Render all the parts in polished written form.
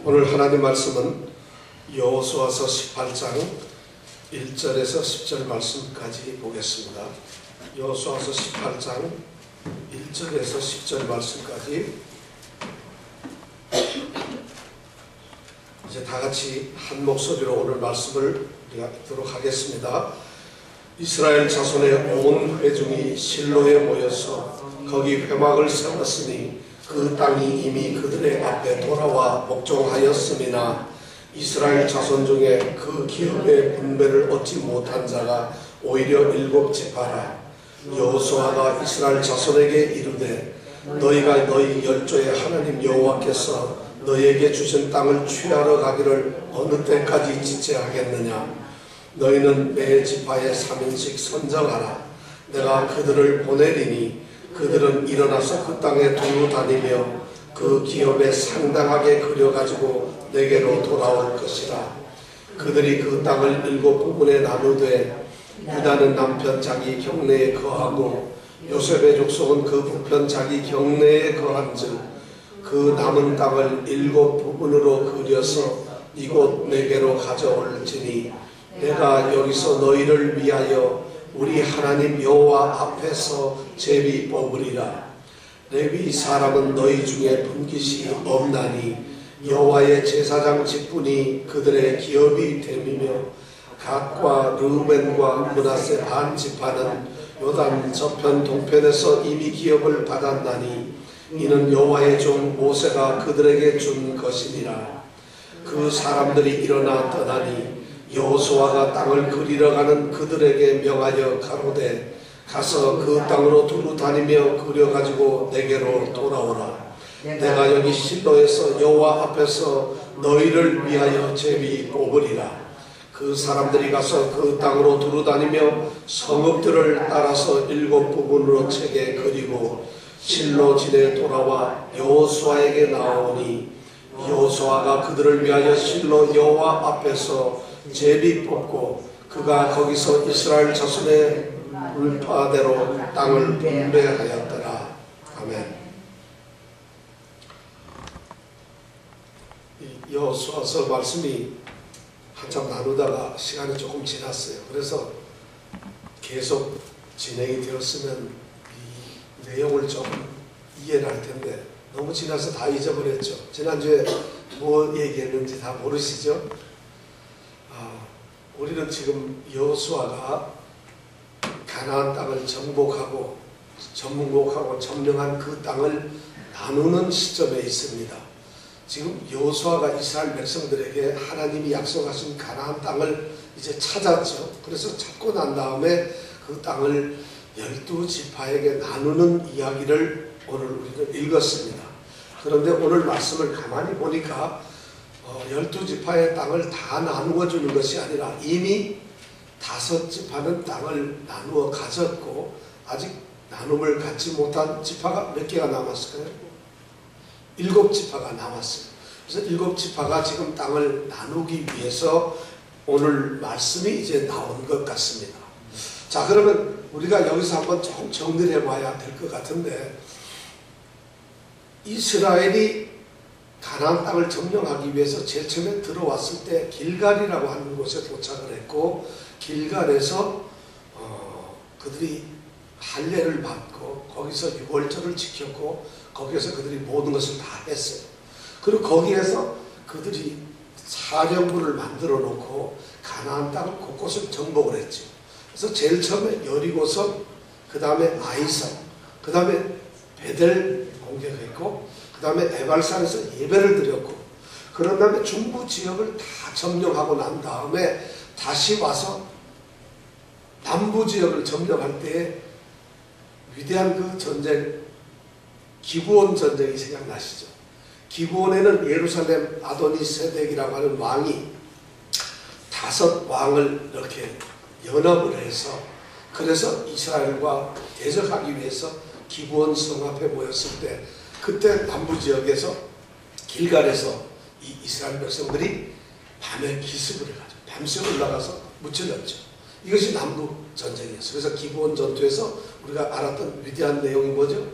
오늘 하나님 말씀은 여호수아서 18장 1절에서 10절 말씀까지 보겠습니다. 여호수아서 18장 1절에서 10절 말씀까지 이제 다같이 한 목소리로 오늘 말씀을 우리가 읽도록 하겠습니다. 이스라엘 자손의 온 회중이 실로에 모여서 거기 회막을 세웠으니 그 땅이 이미 그들의 앞에 돌아와 복종하였음이나 이스라엘 자손 중에 그 기업의 분배를 얻지 못한 자가 오히려 7지파라. 여호수아가 이스라엘 자손에게 이르되 너희가 너희 열조의 하나님 여호와께서 너희에게 주신 땅을 취하러 가기를 어느 때까지 지체하겠느냐. 너희는 매 지파에 3인씩 선정하라. 내가 그들을 보내리니 그들은 일어나서 그 땅에 두루 다니며 그 기업에 상당하게 그려가지고 내게로 돌아올 것이라. 그들이 그 땅을 7부분에 나누되 유다는 남편 자기 경내에 거하고 요셉의 족속은 그 북편 자기 경내에 거한즉 그 남은 땅을 7부분으로 그려서 이곳 내게로 가져올지니 내가 여기서 너희를 위하여 우리 하나님 여호와 앞에서 제비 뽑으리라. 레위 사람은 너희 중에 분깃이 없나니 여호와의 제사장 직분이 그들의 기업이 됨이며 갓과 르우벤과 므낫세 반 지파는 요단 저편 동편에서 이미 기업을 받았나니 이는 여호와의 종 모세가 그들에게 준 것이니라. 그 사람들이 일어나 떠나니 여호수아가 땅을 그리러 가는 그들에게 명하여 가로되 가서 그 땅으로 두루 다니며 그려가지고 내게로 돌아오라. 내가 여기 실로에서 여호와 앞에서 너희를 위하여 제비 뽑으리라. 그 사람들이 가서 그 땅으로 두루 다니며 성읍들을 따라서 7부분으로 채게 그리고 실로 진에 돌아와 여호수아에게 나오니 여호수아가 그들을 위하여 실로 여호와 앞에서 제비 뽑고 그가 거기서 이스라엘 자손의 물파대로 땅을 분배하였더라. 아멘. 이 여호수아서 말씀이 한참 나누다가 시간이 조금 지났어요. 그래서 계속 진행이 되었으면 이 내용을 좀 이해를 할 텐데 너무 지나서 다 잊어버렸죠. 지난주에 뭐 얘기했는지 다 모르시죠? 우리는 지금 여호수아가 가나안 땅을 정복하고 점령한 그 땅을 나누는 시점에 있습니다. 지금 여호수아가 이스라엘 백성들에게 하나님이 약속하신 가나안 땅을 이제 찾았죠. 그래서 찾고 난 다음에 그 땅을 12지파에게 나누는 이야기를 오늘 우리는 읽었습니다. 그런데 오늘 말씀을 가만히 보니까 12지파의 땅을 다 나누어 주는 것이 아니라 이미 5지파는 땅을 나누어 가졌고 아직 나눔을 갖지 못한 지파가 몇 개가 남았을까요? 7지파가 남았어요. 그래서 7지파가 지금 땅을 나누기 위해서 오늘 말씀이 이제 나온 것 같습니다. 자, 그러면 우리가 여기서 한번 조금 정리를 해봐야 될 것 같은데 이스라엘이 가나안 땅을 점령하기 위해서 제일 처음에 들어왔을 때 길갈이라고 하는 곳에 도착을 했고 길갈에서 그들이 할례를 받고 거기서 유월절을 지켰고 거기에서 그들이 모든 것을 다 했어요. 그리고 거기에서 그들이 사령부를 만들어 놓고 가나안 땅을 곳곳을 정복을 했죠. 그래서 제일 처음에 여리고성, 그 다음에 아이성, 그 다음에 베델 공격했고 그 다음에 에발산에서 예배를 드렸고 그런 다음에 중부 지역을 다 점령하고 난 다음에 다시 와서 남부 지역을 점령할 때에 위대한 그 전쟁 기브온 전쟁이 생각나시죠? 기브온에는 예루살렘 아도니세덱이라고 하는 왕이 5 왕을 이렇게 연합을 해서 그래서 이스라엘과 대적하기 위해서 기브온 성 앞에 모였을 때 그때 남부지역에서 길갈에서 이 이스라엘 백성들이 밤에 기습을 해가지고 밤새 올라가서 무찔렀죠. 이것이 남부 전쟁이었어요. 그래서 기브온 전투에서 우리가 알았던 위대한 내용이 뭐죠?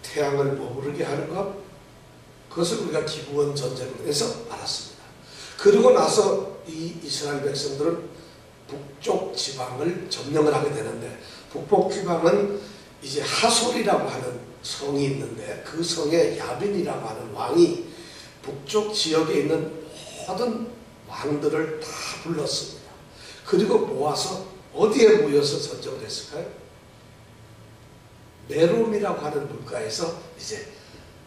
태양을 머무르게 하는 것, 그것을 우리가 기브온 전쟁에서 알았습니다. 그리고 나서 이 이스라엘 백성들은 북쪽 지방을 점령을 하게 되는데, 북쪽 지방은 이제 하솔이라고 하는 성이 있는데, 그 성에 야빈이라고 하는 왕이 북쪽 지역에 있는 모든 왕들을 다 불렀습니다. 그리고 모아서 어디에 모여서 전쟁을 했을까요? 메롬이라고 하는 물가에서 이제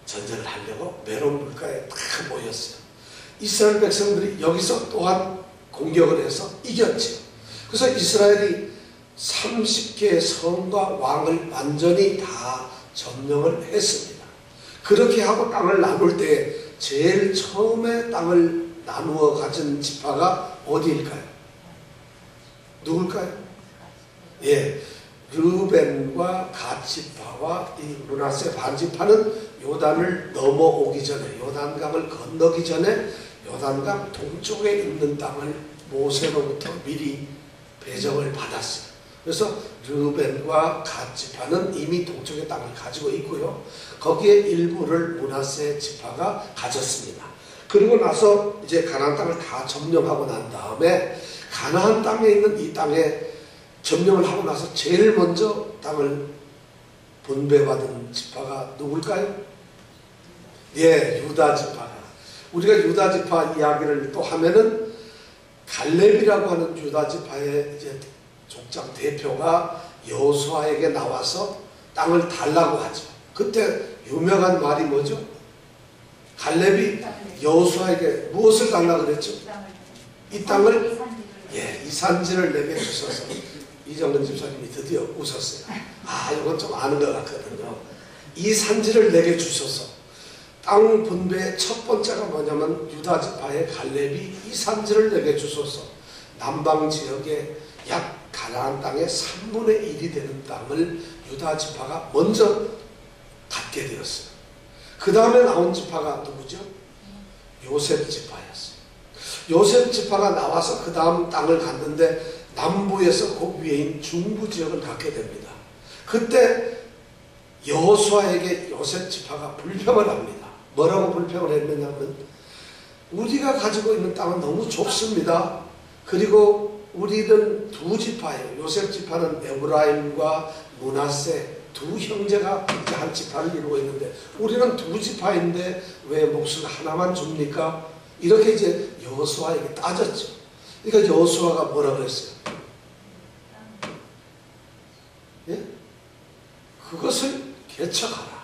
전쟁을 하려고 메롬 물가에 다 모였어요. 이스라엘 백성들이 여기서 또한 공격을 해서 이겼죠. 그래서 이스라엘이 30개의 성과 왕을 완전히 다 점령을 했습니다. 그렇게 하고 땅을 나눌 때 제일 처음에 땅을 나누어 가진 지파가 어디일까요? 누굴까요? 예, 르벤과 갓 지파와 이 므낫세 반 지파는 요단을 넘어오기 전에, 요단강을 건너기 전에 요단강 동쪽에 있는 땅을 모세로부터 미리 배정을 받았어요. 그래서 르벤과 갓 지파는 이미 동쪽의 땅을 가지고 있고요. 거기에 일부를 므낫세 지파가 가졌습니다. 그리고 나서 이제 가나안 땅을 다 점령하고 난 다음에 가나안 땅에 있는 이 땅에 점령을 하고 나서 제일 먼저 땅을 분배받은 지파가 누굴까요? 예, 유다 지파가. 우리가 유다 지파 이야기를 또 하면은 갈렙이라고 하는 유다 지파의 이제 족장 대표가 여호수아에게 나와서 땅을 달라고 하죠. 그때 유명한 말이 뭐죠? 갈렙이 여호수아에게 무엇을 달라고 그랬죠? 이 땅을, 예, 이 산지를 내게 주셔서. 이정근 집사님이 드디어 웃었어요. 아, 이건 좀 아는 것 같거든요. 이 산지를 내게 주셔서. 땅 분배의 첫 번째가 뭐냐면 유다 지파의 갈렙이 이 산지를 내게 주소서. 남방 지역에 약 가나안 땅의 3분의 1이 되는 땅을 유다 지파가 먼저 갖게 되었어요. 그 다음에 나온 지파가 누구죠? 요셉 지파였어요. 요셉 지파가 나와서 그 다음 땅을 갔는데 남부에서 그 위에인 중부 지역을 갖게 됩니다. 그때 여호수아에게 요셉 지파가 불평을 합니다. 뭐라고 불평을 했느냐면, 우리가 가지고 있는 땅은 너무 좁습니다. 그리고 우리는 두 지파예요. 요셉 지파는 에브라임과 므낫세 두 형제가 이제 한 지파를 이루고 있는데, 우리는 두 지파인데 왜 몫을 하나만 줍니까? 이렇게 이제 여호수아에게 따졌죠. 그러니까 여호수아가 뭐라 그랬어요? 예? 그것을 개척하라.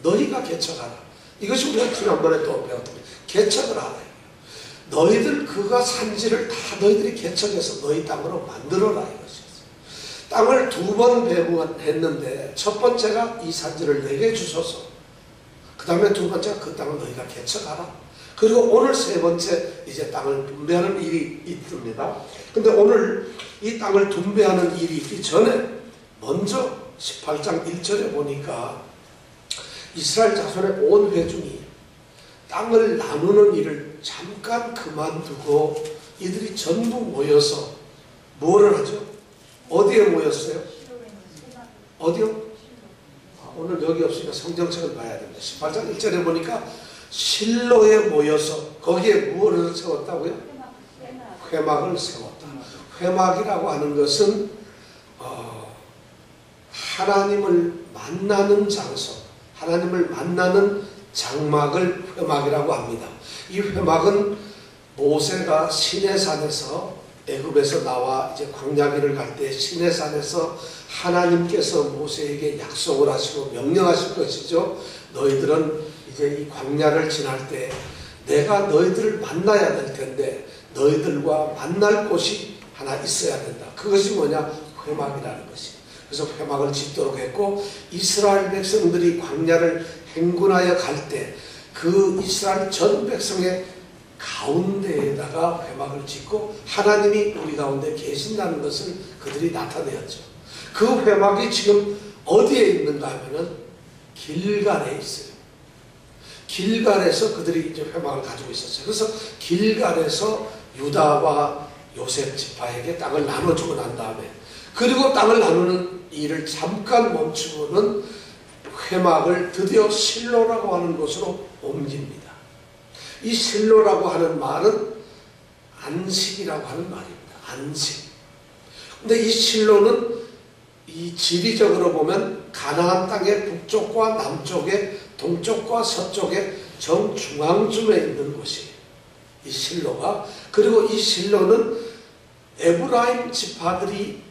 너희가 개척하라. 이것이 우리가 지난번에 또 배웠던 거예요. 개척을 하라. 너희들 그가 산지를 다 너희들이 개척해서 너희 땅으로 만들어라 이것이었어요. 땅을 두 번 배분했는데 첫 번째가 이 산지를 내게 주소서. 그 다음에 두 번째가 그 땅을 너희가 개척하라. 그리고 오늘 세 번째 이제 땅을 분배하는 일이 있습니다. 근데 오늘 이 땅을 분배하는 일이 있기 전에 먼저 18장 1절에 보니까 이스라엘 자손의 온 회중이 땅을 나누는 일을 잠깐 그만두고 이들이 전부 모여서 뭐를 하죠? 어디에 모였어요? 어디요? 오늘 여기 없으니까 성경책을 봐야 됩니다. 18장 1절에 보니까 실로에 모여서 거기에 무엇을 세웠다고요? 회막을 세웠다. 회막이라고 하는 것은 하나님을 만나는 장소, 하나님을 만나는 장막을 회막이라고 합니다. 이 회막은 모세가 시내산에서 애굽에서 나와 이제 광야길을 갈 때 시내산에서 하나님께서 모세에게 약속을 하시고 명령하실 것이죠. 너희들은 이제 이 광야를 지날 때 내가 너희들을 만나야 될 텐데 너희들과 만날 곳이 하나 있어야 된다. 그것이 뭐냐? 회막이라는 것이. 그래서 회막을 짓도록 했고, 이스라엘 백성들이 광야를 행군하여 갈 때 그 이스라엘 전 백성의 가운데에다가 회막을 짓고 하나님이 우리 가운데 계신다는 것을 그들이 나타내었죠. 그 회막이 지금 어디에 있는가 하면은 길갈에 있어요. 길갈에서 그들이 이제 회막을 가지고 있었어요. 그래서 길갈에서 유다와 요셉 지파에게 땅을 나눠주고 난 다음에, 그리고 땅을 나누는 일을 잠깐 멈추고는 회막을 드디어 실로라고 하는 곳으로 옮깁니다. 이 실로라고 하는 말은 안식이라고 하는 말입니다. 안식. 근데 이 실로는 이 지리적으로 보면 가나안 땅의 북쪽과 남쪽에 동쪽과 서쪽에 정중앙쯤에 있는 곳이에요. 이 실로가. 그리고 이 실로는 에브라임 지파들이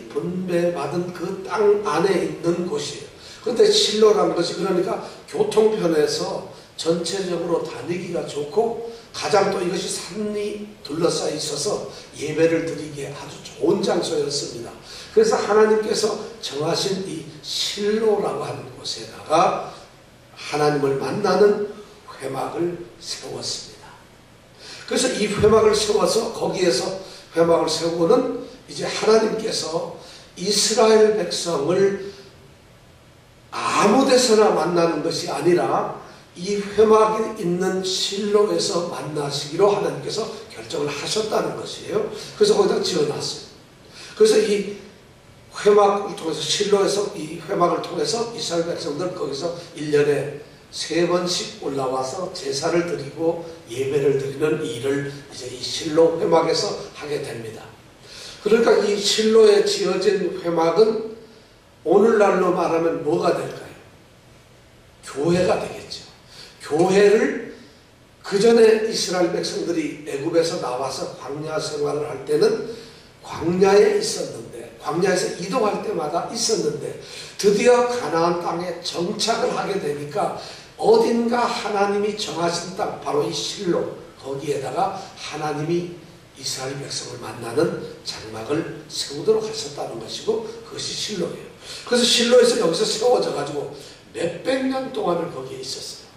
분배받은 그 땅 안에 있는 곳이에요. 그런데 실로라는 것이 그러니까 교통편에서 전체적으로 다니기가 좋고 가장 또 이것이 산이 둘러싸여 있어서 예배를 드리기에 아주 좋은 장소였습니다. 그래서 하나님께서 정하신 이 실로라고 하는 곳에다가 하나님을 만나는 회막을 세웠습니다. 그래서 이 회막을 세워서 거기에서 회막을 세우고는 이제 하나님께서 이스라엘 백성을 아무 데서나 만나는 것이 아니라 이 회막이 있는 실로에서 만나시기로 하나님께서 결정을 하셨다는 것이에요. 그래서 거기다 지어놨어요. 그래서 이 회막을 통해서 실로에서 이 회막을 통해서 이스라엘 백성들 거기서 1년에 3번씩 올라와서 제사를 드리고 예배를 드리는 일을 이제 이 실로 회막에서 하게 됩니다. 그러니까 이 실로에 지어진 회막은 오늘날로 말하면 뭐가 될까요? 교회가 되겠죠. 교회를 그 전에 이스라엘 백성들이 애굽에서 나와서 광야 생활을 할 때는 광야에 있었는데, 광야에서 이동할 때마다 있었는데 드디어 가나안 땅에 정착을 하게 되니까 어딘가 하나님이 정하신 땅, 바로 이 실로, 거기에다가 하나님이 이스라엘 백성을 만나는 장막을 세우도록 하셨다는 것이고 그것이 실로예요. 그래서 실로에서 여기서 세워져 가지고 몇백 년 동안을 거기에 있었어요.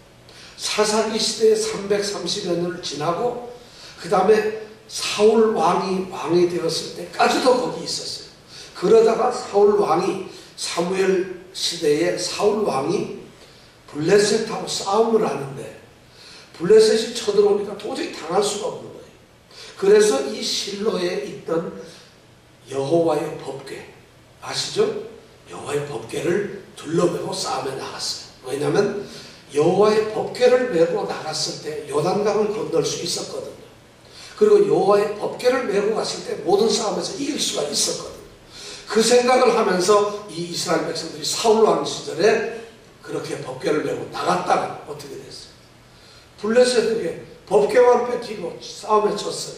사사기 시대에 330여 년을 지나고 그 다음에 사울 왕이 되었을 때까지도 거기 있었어요. 그러다가 사울 왕이 사무엘 시대에 사울 왕이 블레셋하고 싸움을 하는데 블레셋이 쳐들어오니까 도저히 당할 수가 없는 거예요. 그래서 이 실로에 있던 여호와의 법궤 아시죠? 여호와의 법궤를 둘러매고 싸움에 나갔어요. 왜냐하면 여호와의 법궤를 메고 나갔을 때 요단강을 건널 수 있었거든요. 그리고 여호와의 법궤를 메고 갔을 때 모든 싸움에서 이길 수가 있었거든요. 그 생각을 하면서 이 이스라엘 백성들이 사울 왕 시절에 그렇게 법궤를 메고 나갔다가 어떻게 됐어요? 블레셋에게 법궤만 뺏기고 싸움에 졌어요.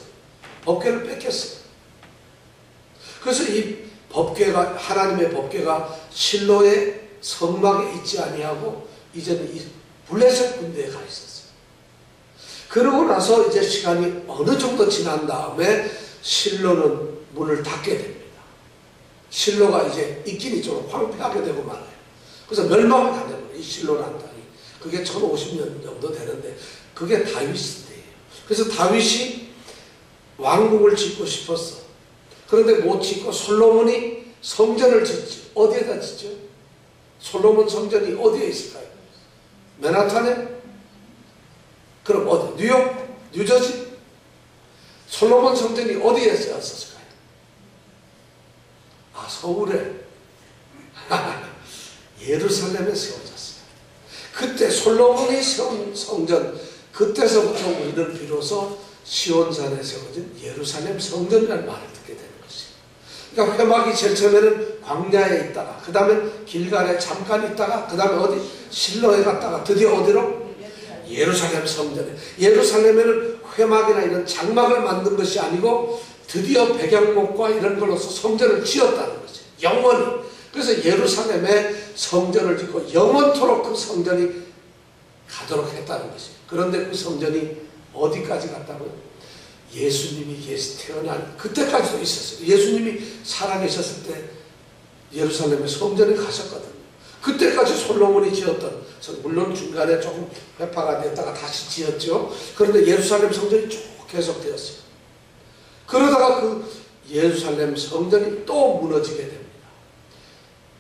법궤를 뺏겼어요. 그래서 이 법궤가, 하나님의 법궤가 실로의 성막에 있지 아니하고 이제는 이 블레셋 군대에 가 있었어요. 그러고 나서 이제 시간이 어느 정도 지난 다음에 실로는 문을 닫게 됩니다. 실로가 이제 있긴 있죠. 황폐하게 되고 말아요. 그래서 멸망을 당해버려요. 이 실로라는 땅이. 그게 1050년 정도 되는데 그게 다윗 시대예요. 그래서 다윗이 왕궁을 짓고 싶었어. 그런데 못 짓고 솔로몬이 성전을 짓지. 어디에다 짓죠? 솔로몬 성전이 어디에 있을까요? 맨하탄에? 그럼 어디? 뉴욕? 뉴저지? 솔로몬 성전이 어디에 세웠을까요? 아, 서울에. 예루살렘에 세워졌어요. 그때 솔로몬이 세운 성전, 그때서부터 우리는 비로소 시온산에 세워진 예루살렘 성전이라는 말을 듣게 되는 것이에요. 그러니까 회막이 제일 처음에는 광야에 있다가 그 다음에 길갈에 잠깐 있다가 그 다음에 어디? 실로에 갔다가 드디어 어디로? 예루살렘 성전에. 예루살렘에는 회막이나 이런 장막을 만든 것이 아니고 드디어 백양목과 이런 걸로서 성전을 지었다는 거죠. 영원히. 그래서 예루살렘에 성전을 짓고 영원토록 그 성전이 가도록 했다는 것이에요. 그런데 그 성전이 어디까지 갔다고요? 예수님이 태어난 그때까지도 있었어요. 예수님이 살아계셨을 때 예루살렘에 성전에 가셨거든요. 그때까지 솔로몬이 지었던, 물론 중간에 조금 회파가 됐다가 다시 지었죠. 그런데 예루살렘 성전이 쭉 계속되었어요. 그러다가 그 예루살렘 성전이 또 무너지게 됩니다.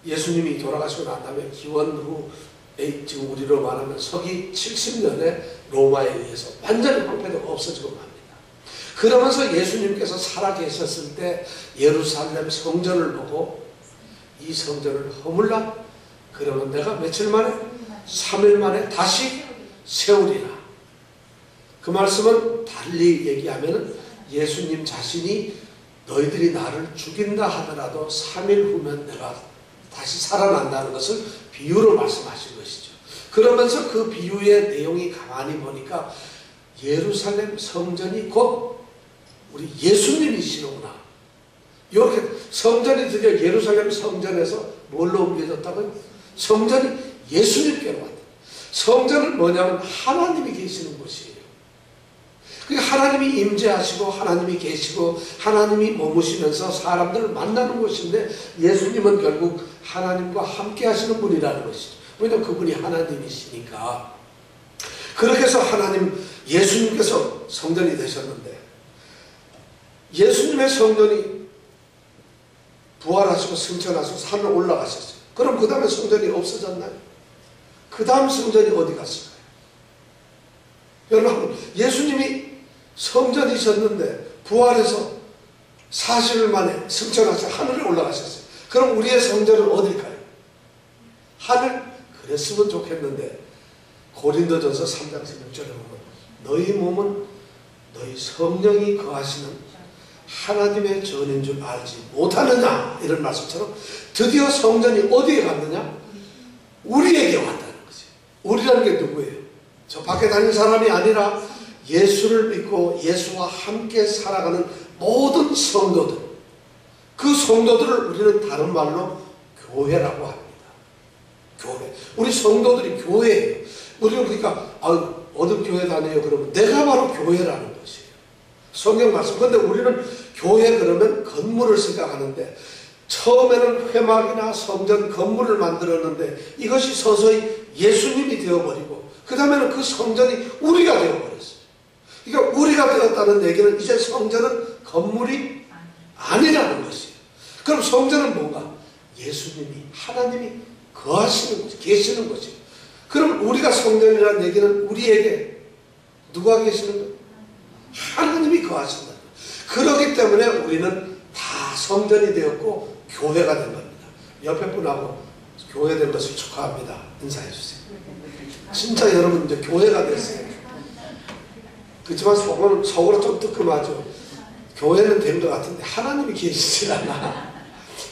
예수님이 돌아가시고 난 다음에 기원 후에 지금 우리로 말하면 서기 70년에 로마에 의해서 완전히 황폐되고 없어지고 맙니다. 그러면서 예수님께서 살아계셨을 때 예루살렘 성전을 보고 이 성전을 허물라 그러면 내가 며칠 만에? 3일 만에 다시 세우리라. 그 말씀은 달리 얘기하면 예수님 자신이 너희들이 나를 죽인다 하더라도 3일 후면 내가 다시 살아난다는 것을 비유로 말씀하신 것이죠. 그러면서 그 비유의 내용이 가만히 보니까 예루살렘 성전이 곧 우리 예수님이시는구나. 이렇게 성전이 드디어 예루살렘 성전에서 뭘로 옮겨졌다고요? 성전이 예수님께로 왔다. 성전은 뭐냐면 하나님이 계시는 곳이에요. 하나님이 임재하시고 하나님이 계시고 하나님이 머무시면서 사람들을 만나는 곳인데 예수님은 결국 하나님과 함께 하시는 분이라는 것이죠. 왜냐하면 그분이 하나님이시니까. 그렇게 해서 예수님께서 성전이 되셨는데 예수님의 성전이 부활하시고 승천하시고 산을 올라가셨어요. 그럼 그 다음에 성전이 없어졌나요? 그 다음 성전이 어디 갔을까요? 여러분, 예수님이 성전이셨는데 부활해서 40일 만에 승천하셔서 하늘에 올라가셨어요. 그럼 우리의 성전은 어딜까요? 하늘? 그랬으면 좋겠는데 고린도전서 3장 16절에 보면 너희 몸은 너희 성령이 거하시는 하나님의 전인 줄 알지 못하느냐, 이런 말씀처럼 드디어 성전이 어디에 갔느냐? 우리에게 왔다는 거지. 우리라는 게 누구예요? 저 밖에 다니는 사람이 아니라 예수를 믿고 예수와 함께 살아가는 모든 성도들, 그 성도들을 우리는 다른 말로 교회라고 합니다. 교회. 우리 성도들이 교회예요. 우리는 그러니까 어느 교회 다녀요? 그러면 내가 바로 교회라는 것이에요. 성경 말씀. 그런데 우리는 교회 그러면 건물을 생각하는데 처음에는 회막이나 성전 건물을 만들었는데 이것이 서서히 예수님이 되어버리고 그 다음에는 그 성전이 우리가 되어버렸어요. 그러니까 우리가 되었다는 얘기는 이제 성전은 건물이 아니라는 것이에요. 그럼 성전은 뭔가? 예수님이, 하나님이 거하시는 곳이, 계시는 곳이에요. 그럼 우리가 성전이라는 얘기는 우리에게 누가 계시는 거예요? 하나님이 거하신다. 그렇기 때문에 우리는 다 성전이 되었고 교회가 된 겁니다. 옆에 분하고 교회된 것을 축하합니다. 인사해 주세요. 진짜 여러분 이제 교회가 됐어요. 그렇지만 속으로 좀 뜨끔하죠. 교회는 된 것 같은데 하나님이 계시질 않아.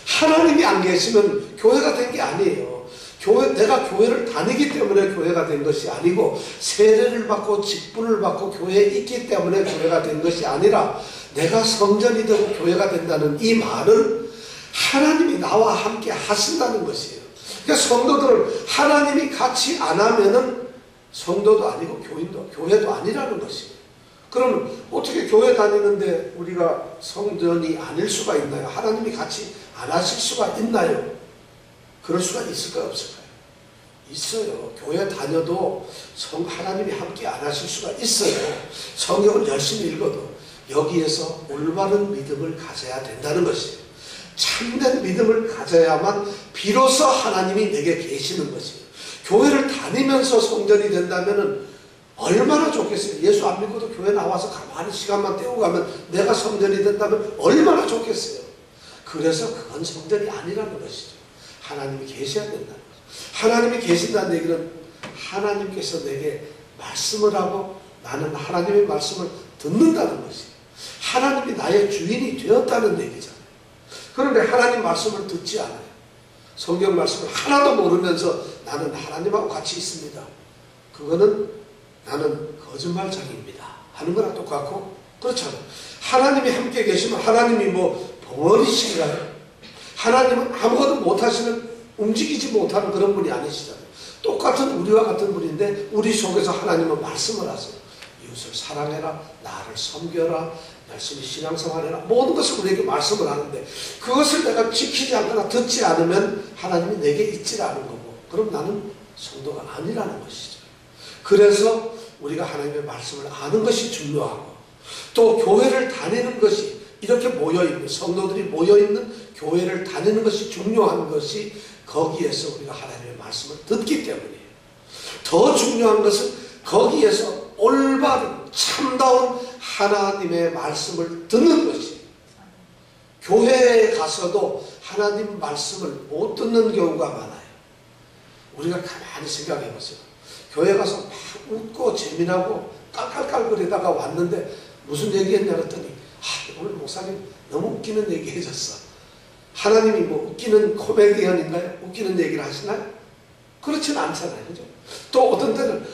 하나님이 안 계시면 교회가 된 게 아니에요. 내가 교회를 다니기 때문에 교회가 된 것이 아니고 세례를 받고 직분을 받고 교회에 있기 때문에 교회가 된 것이 아니라 내가 성전이 되고 교회가 된다는 이 말은 하나님이 나와 함께 하신다는 것이에요. 그러니까 성도들은 하나님이 같이 안 하면은 성도도 아니고 교회도 아니라는 것이에요. 그럼 어떻게 교회 다니는데 우리가 성전이 아닐 수가 있나요? 하나님이 같이 안 하실 수가 있나요? 그럴 수가 있을까요? 없을까요? 있어요. 교회 다녀도 하나님이 함께 안 하실 수가 있어요. 성경을 열심히 읽어도 여기에서 올바른 믿음을 가져야 된다는 것이에요. 참된 믿음을 가져야만 비로소 하나님이 내게 계시는 것이에요. 교회를 다니면서 성전이 된다면 얼마나 좋겠어요. 예수 안 믿고도 교회 나와서 가만히 시간만 때우고 가면 내가 성전이 된다면 얼마나 좋겠어요. 그래서 그건 성전이 아니라는 것이죠. 하나님이 계셔야 된다는 거죠. 하나님이 계신다는 얘기는 하나님께서 내게 말씀을 하고 나는 하나님의 말씀을 듣는다는 것이에요. 하나님이 나의 주인이 되었다는 얘기잖아요. 그런데 하나님 말씀을 듣지 않아요. 성경 말씀을 하나도 모르면서 나는 하나님하고 같이 있습니다. 그거는 나는 거짓말장입니다 하는 거랑 똑같고 그렇잖아요. 하나님이 함께 계시면 하나님이 뭐 벙어리신가요? 하나님은 아무것도 못하시는, 움직이지 못하는 그런 분이 아니시잖아요. 똑같은 우리와 같은 분인데 우리 속에서 하나님은 말씀을 하세요. 이웃을 사랑해라, 나를 섬겨라, 열심히 신앙생활해라, 모든 것을 우리에게 말씀을 하는데 그것을 내가 지키지 않거나 듣지 않으면 하나님이 내게 있지 않은 거고 그럼 나는 성도가 아니라는 것이죠. 그래서 우리가 하나님의 말씀을 아는 것이 중요하고 또 교회를 다니는 것이 이렇게 모여있는 성도들이 모여있는 교회를 다니는 것이 중요한 것이 거기에서 우리가 하나님의 말씀을 듣기 때문이에요. 더 중요한 것은 거기에서 올바른 참다운 하나님의 말씀을 듣는 것이에요. 교회에 가서도 하나님 말씀을 못 듣는 경우가 많아요. 우리가 가만히 생각해 보세요. 교회 가서 막 웃고 재미나고 깔깔깔거리다가 왔는데 무슨 얘기했냐 그랬더니 오늘 목사님 너무 웃기는 얘기 해줬어. 하나님이 뭐 웃기는 코미디언인가요? 웃기는 얘기를 하시나요? 그렇지는 않잖아요. 그죠? 또 어떤 때는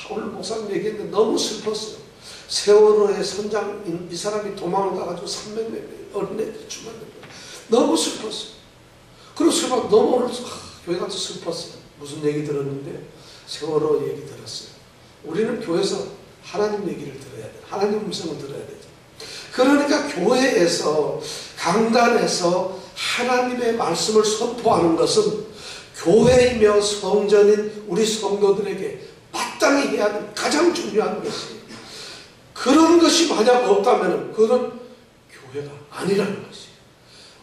오늘 목사님 얘기했는데 너무 슬펐어요. 세월호의 선장 이 사람이 도망을 가가지고 300명 어린애들이 죽었는데 너무 슬펐어요. 그리고 슬퍼 너무 오늘 교회 가서 슬펐어요. 무슨 얘기 들었는데 세월호 얘기 들었어요. 우리는 교회에서 하나님 얘기를 들어야 돼요. 하나님 음성을 들어야 되죠. 그러니까 교회에서 강단에서 하나님의 말씀을 선포하는 것은 교회이며 성전인 우리 성도들에게 마땅히 해야 하는 가장 중요한 것이에요. 그런 것이 만약 없다면 그건 교회가 아니라는 것이에요.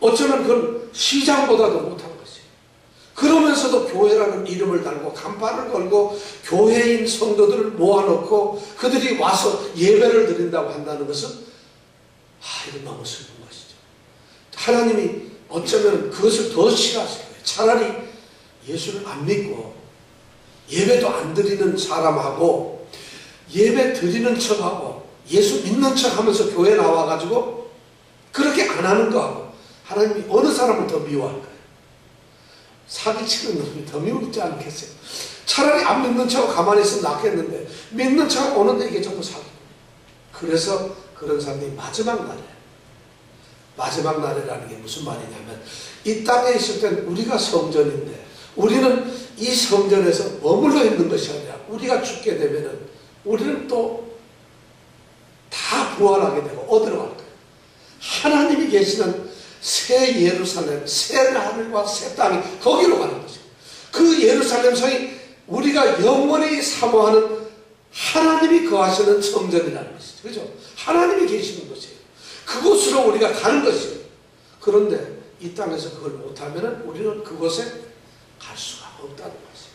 어쩌면 그건 시장보다도 못한 것이에요. 그러면서도 교회라는 이름을 달고 간판을 걸고 교회인 성도들을 모아놓고 그들이 와서 예배를 드린다고 한다는 것은 이건 너무 슬픈 것이죠. 하나님이 어쩌면 그것을 더 싫어하실 거예요. 차라리 예수를 안 믿고 예배도 안 드리는 사람하고 예배 드리는 척하고 예수 믿는 척하면서 교회 나와가지고 그렇게 안 하는 거하고 하나님이 어느 사람을 더 미워할까요? 사기치는 놈이 더 미우지 않겠어요? 차라리 안 믿는 척하고 가만히 있으면 낫겠는데 믿는 척하고 오는데 이게 전부 사기고. 그래서 그런 사람들이 마지막 날이라는 게 무슨 말이냐면 이 땅에 있을 때는 우리가 성전인데 우리는 이 성전에서 머물러 있는 것이 아니라 우리가 죽게 되면은 우리는 또 다 부활하게 되고 어디로 갈 거예요? 하나님이 계시는 새 예루살렘, 새 하늘과 새 땅이 거기로 가는 거죠. 그 예루살렘 성이 우리가 영원히 사모하는 하나님이 거하시는 성전이라는 것이죠. 그죠? 하나님이 계시는 것이에요. 그곳으로 우리가 가는 것이에요. 그런데 이 땅에서 그걸 못하면 우리는 그곳에 갈 수가 없다는 것이에요.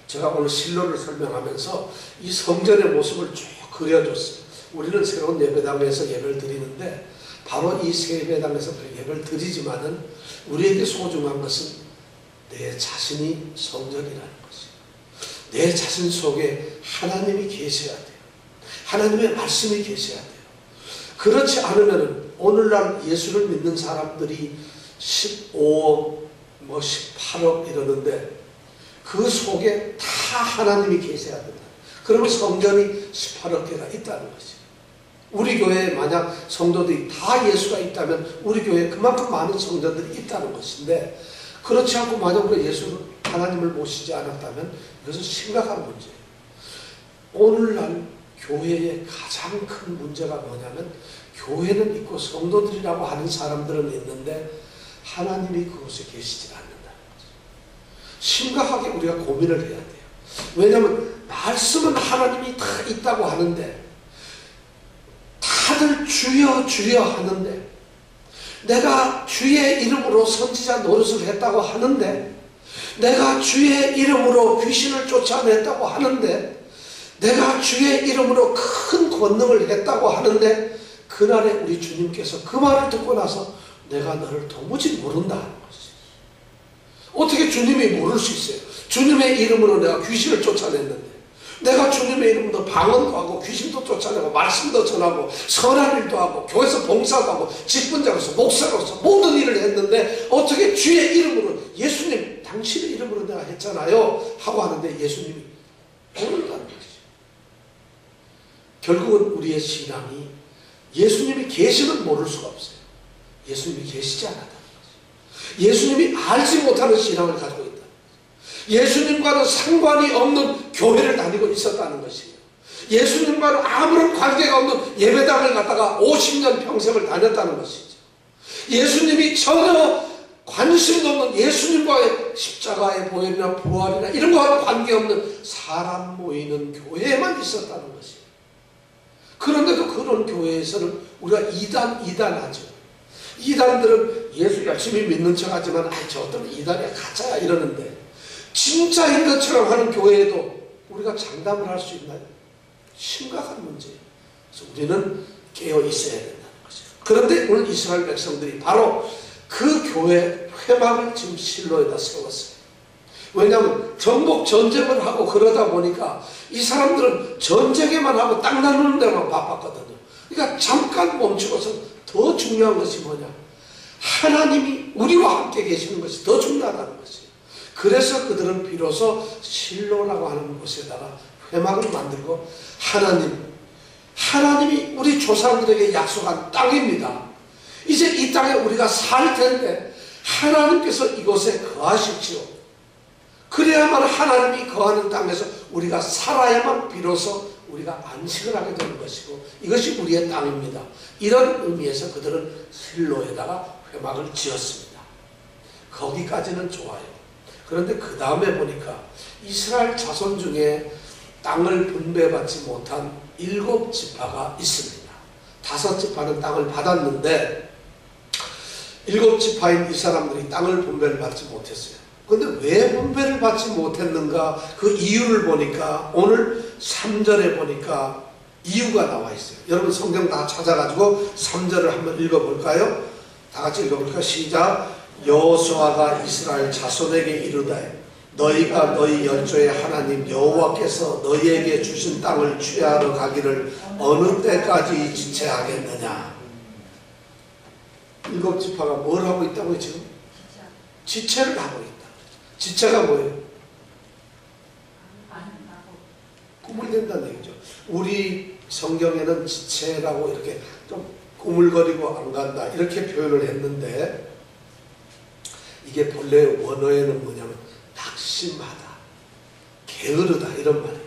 제가 오늘 실로를 설명하면서 이 성전의 모습을 쭉 그려줬어요. 우리는 새로운 예배당에서 예배를 드리는데 바로 이 새 예배당에서 예배를 드리지만은 우리에게 소중한 것은 내 자신이 성전이라는 것이에요. 내 자신 속에 하나님이 계셔야 돼요. 하나님의 말씀이 계셔야 돼요. 그렇지 않으면 오늘날 예수를 믿는 사람들이 15억, 18억 이러는데 그 속에 다 하나님이 계셔야 된다. 그러면 성전이 18억 개가 있다는 것이죠. 우리 교회에 만약 성도들이 다 예수가 있다면 우리 교회에 그만큼 많은 성전들이 있다는 것인데 그렇지 않고 만약 우리가 예수를 하나님을 모시지 않았다면 이것은 심각한 문제예요. 오늘날 교회의 가장 큰 문제가 뭐냐면 교회는 있고 성도들이라고 하는 사람들은 있는데 하나님이 그곳에 계시지 않는다는 거죠. 심각하게 우리가 고민을 해야 돼요. 왜냐하면 말씀은 하나님이 다 있다고 하는데 다들 주여 주여 하는데 내가 주의 이름으로 선지자 노릇을 했다고 하는데 내가 주의 이름으로 귀신을 쫓아냈다고 하는데 내가 주의 이름으로 큰 권능을 했다고 하는데 그날에 우리 주님께서 그 말을 듣고 나서 내가 너를 도무지 모른다는 것이죠. 어떻게 주님이 모를 수 있어요? 주님의 이름으로 내가 귀신을 쫓아냈는데 내가 주님의 이름으로 방언도 하고 귀신도 쫓아내고 말씀도 전하고 선한 일도 하고 교회에서 봉사도 하고 직분자로서 목사로서 모든 일을 했는데 어떻게 주의 이름으로 예수님 당신의 이름으로 내가 했잖아요 하고 하는데 예수님이 모른다는 것이죠. 결국은 우리의 신앙이 예수님이 계시면 모를 수가 없어요. 예수님이 계시지 않았다는 거죠. 예수님이 알지 못하는 신앙을 가지고 있다. 예수님과는 상관이 없는 교회를 다니고 있었다는 것이에요. 예수님과는 아무런 관계가 없는 예배당을 갔다가 50년 평생을 다녔다는 것이죠. 예수님이 전혀 관심도 없는 예수님과의 십자가의 보혈이나 부활이나 이런 거와는 관계없는 사람 모이는 교회에만 있었다는 것이에요. 그런데도 그런 교회에서는 우리가 이단하죠. 이단들은 예수 열심히 믿는 척 하지만 저 어떤 이단이야 가짜야 이러는데 진짜인 것처럼 하는 교회에도 우리가 장담을 할 수 있나요? 심각한 문제예요. 그래서 우리는 깨어 있어야 된다는 것이죠. 그런데 오늘 이스라엘 백성들이 바로 그 교회 회막을 지금 실로에다 세웠어요. 왜냐하면 정복 전쟁을 하고 그러다 보니까 이 사람들은 전쟁에만 하고 땅 나누는 데만 바빴거든요. 그러니까 잠깐 멈추고서 더 중요한 것이 뭐냐? 하나님이 우리와 함께 계시는 것이 더 중요하다는 것이에요. 그래서 그들은 비로소 실로라고 하는 곳에다가 회막을 만들고 하나님이 우리 조상들에게 약속한 땅입니다. 이제 이 땅에 우리가 살 텐데 하나님께서 이곳에 거하십시오. 그래야만 하나님이 거하는 땅에서 우리가 살아야만 비로소 우리가 안식을 하게 되는 것이고 이것이 우리의 땅입니다. 이런 의미에서 그들은 실로에다가 회막을 지었습니다. 거기까지는 좋아요. 그런데 그 다음에 보니까 이스라엘 자손 중에 땅을 분배받지 못한 7지파가 있습니다. 5지파는 땅을 받았는데 7지파인 이 사람들이 땅을 분배를 받지 못했어요. 그런데 왜 분배를 받지 못했는가? 그 이유를 보니까 오늘 3절에 보니까 이유가 나와 있어요. 여러분 성경 다 찾아가지고 3절을 한번 읽어볼까요? 다 같이 읽어볼까요? 시작. 여호수아가 이스라엘 자손에게 이르되 너희가 너희 열조의 하나님 여호와께서 너희에게 주신 땅을 취하러 가기를 어느 때까지 지체하겠느냐? 7지파가 뭘 하고 있다고요 지금? 지체를 하고 있다. 지체가 뭐예요? 꿈을 댄다는 얘기죠. 우리 성경에는 지체라고 이렇게 좀 꾸물거리고 안 간다 이렇게 표현을 했는데 이게 본래 원어에는 뭐냐면 낙심하다, 게으르다 이런 말이에요.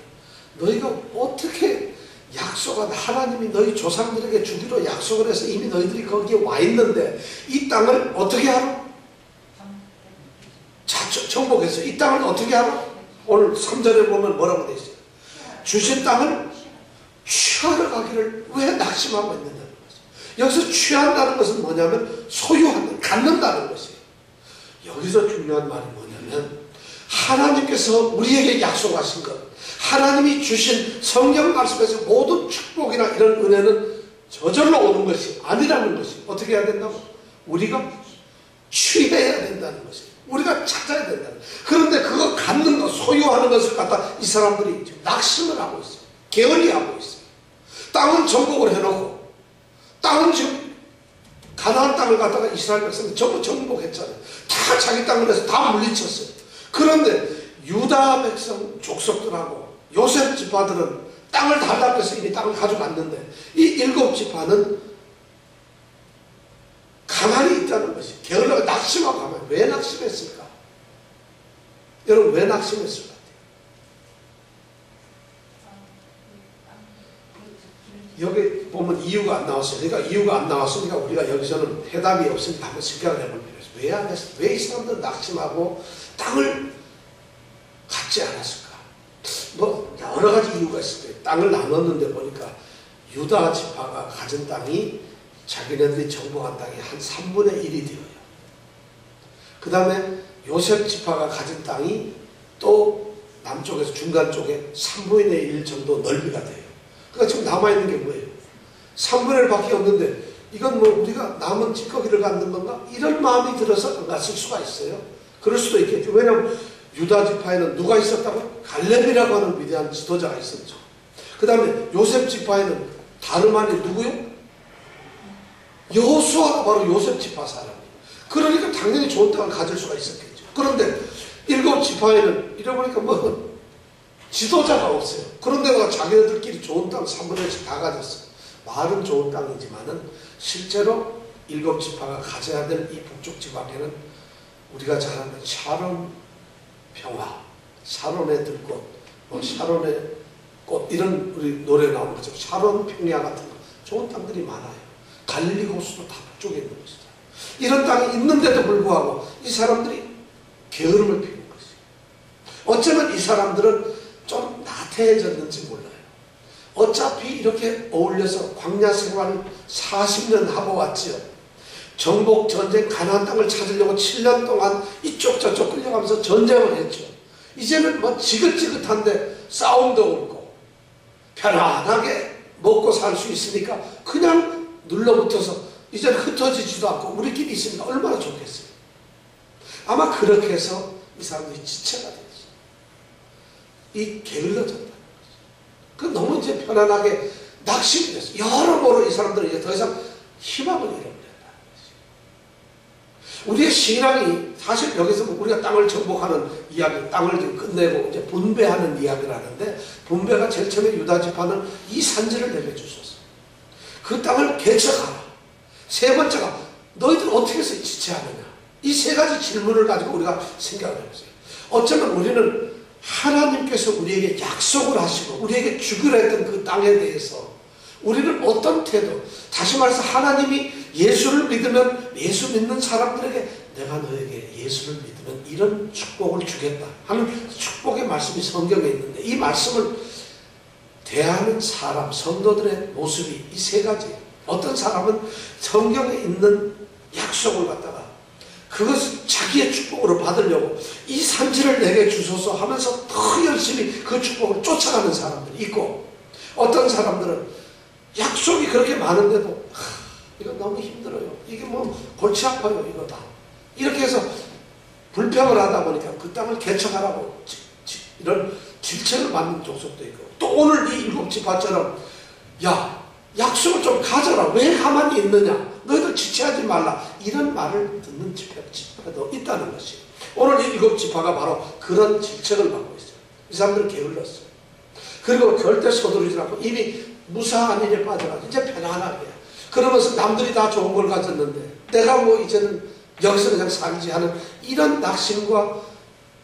너희가 어떻게 약속한 하나님이 너희 조상들에게 주기로 약속을 해서 이미 너희들이 거기에 와 있는데 이 땅을 어떻게 하라? 정복했어요. 이 땅을 어떻게 하라? 오늘 3절에 보면 뭐라고 되어 있어요? 주신 땅을 취하러 가기를 왜 낙심하고 있느냐는 거죠. 여기서 취한다는 것은 뭐냐면 소유하는, 갖는다는 것이에요. 여기서 중요한 말이 뭐냐면 하나님께서 우리에게 약속하신 것, 하나님이 주신 성경 말씀에서 모든 축복이나 이런 은혜는 저절로 오는 것이 아니라는 것이 어떻게 해야 된다고? 우리가 취해야 된다는 것이에요. 우리가 찾아야 된다는 것이에요. 그런데 그거 갖는 것, 소유하는 것을 갖다 이 사람들이 지금 낙심을 하고 있어요. 게을리 하고 있어요. 땅은 정복을 해놓고 땅은 지금 가나안 땅을 갖다가 이스라엘 백성이 전부 정복했잖아요. 다 자기 땅을 해서 다 물리쳤어요. 그런데 유다 백성 족속들하고 요셉 지파들은 땅을 달라고 해서 이미 땅을 가져갔는데 이 7지파는 가만히 있다는 것이 게을러가 낙심하고 가만히. 왜 낙심했을까? 여러분 왜 낙심했을 것 같아요? 여기 보면 이유가 안 나왔어요. 그러니까 이유가 안 나왔으니까 우리가 여기서는 해답이 없으니까 한번 생각을 해볼 필요가 있어요. 왜 안 했을까? 왜 이 사람들은 낙심하고 땅을 갖지 않았을까? 뭐 여러 가지 이유가 있을 거예요. 땅을 나눴는데 보니까 유다 지파가 가진 땅이 자기네들이 정복한 땅이 한 3분의 1이 되어요. 그 다음에 요셉 지파가 가진 땅이 또 남쪽에서 중간 쪽에 3분의 1 정도 넓이가 돼요. 그러니까 지금 남아있는 게 뭐예요? 3분의 1밖에 없는데 이건 뭐 우리가 남은 찌꺼기를 갖는 건가? 이런 마음이 들어서 안 갔을 수가 있어요. 그럴 수도 있겠죠. 왜냐하면 유다 지파에는 누가 있었다고? 갈렙이라고 하는 위대한 지도자가 있었죠. 그 다음에 요셉 지파에는 다름 아닌 누구요? 여호수아가 바로 요셉 지파 사람이에요. 그러니까 당연히 좋은 땅을 가질 수가 있었겠죠. 그런데 7지파에는 이러보니까 뭐 지도자가 없어요. 그런데 자기네들끼리 좋은 땅 3분의 1씩 다 가졌어요. 말은 좋은 땅이지만은 실제로 7지파가 가져야 될 이 북쪽 지방에는 우리가 잘 아는 샤론 평화, 샤론의 들꽃, 뭐 샤론의 꽃 이런 우리 노래 나오는 거죠. 샤론 평야 같은 거 좋은 땅들이 많아요. 갈릴리 호수도 다 북쪽에 있는 것이죠. 이런 땅이 있는데도 불구하고 이 사람들이 게으름을 피운 것이에요. 어쩌면 이 사람들은 좀 나태해졌는지 몰라요. 어차피 이렇게 어울려서 광야 생활을 40년 하고 왔지요. 정복 전쟁 가나안 땅을 찾으려고 7년 동안 이쪽 저쪽 끌려가면서 전쟁을 했죠. 이제는 뭐 지긋지긋한데 싸움도 없고 편안하게 먹고 살 수 있으니까 그냥 눌러붙어서 이제는 흩어지지도 않고 우리끼리 있으니까 얼마나 좋겠어요. 아마 그렇게 해서 이 이 사람들이 지체가 되었어요. 이 게을러졌다는 거죠. 그 너무 이제 편안하게 낙심이 됐어요. 여러모로 이 사람들은 이제 더 이상 희망을 잃어버렸다는 거죠. 우리의 신앙이 사실 여기서 우리가 땅을 정복하는 이야기, 땅을 지금 끝내고 이제 분배하는 이야기를 하는데, 분배가 제일 처음에 유다 지파는 이 산지를 내게 주소서. 그 땅을 개척하라. 세 번째가 너희들 어떻게 해서 지체하느냐. 이 세 가지 질문을 가지고 우리가 생각을 해보세요. 어쩌면 우리는 하나님께서 우리에게 약속을 하시고 우리에게 주기로 했던 그 땅에 대해서 우리는 어떤 태도, 다시 말해서 하나님이 예수를 믿으면, 예수 믿는 사람들에게 내가 너에게 예수를 믿으면 이런 축복을 주겠다 하는 축복의 말씀이 성경에 있는데, 이 말씀을 대하는 사람, 성도들의 모습이 이 세 가지. 어떤 사람은 성경에 있는 약속을 갖다가 그것을 자기의 축복으로 받으려고 이 산지를 내게 주소서 하면서 더 열심히 그 축복을 쫓아가는 사람들이 있고, 어떤 사람들은 약속이 그렇게 많은데도 이거 너무 힘들어요. 이게 뭐 골치 아파요. 이거 다. 이렇게 해서 불평을 하다 보니까 그 땅을 개척하라고 이런 질책을 받는 족속도 있고, 또 오늘 이 일곱 지파처럼 야 약속을 좀 가져라. 왜 가만히 있느냐. 너희들 지체하지 말라. 이런 말을 듣는 지파도 있다는 것이, 오늘 이 일곱 지파가 바로 그런 질책을 받고 있어요. 이 사람들은 게을렀어요. 그리고 절대 서두르지 않고 이미 무사한 일에 빠져가지고 이제 편안하게, 그러면서 남들이 다 좋은 걸 가졌는데 내가 뭐 이제는 여기서 그냥 살지 하는 이런 낙심과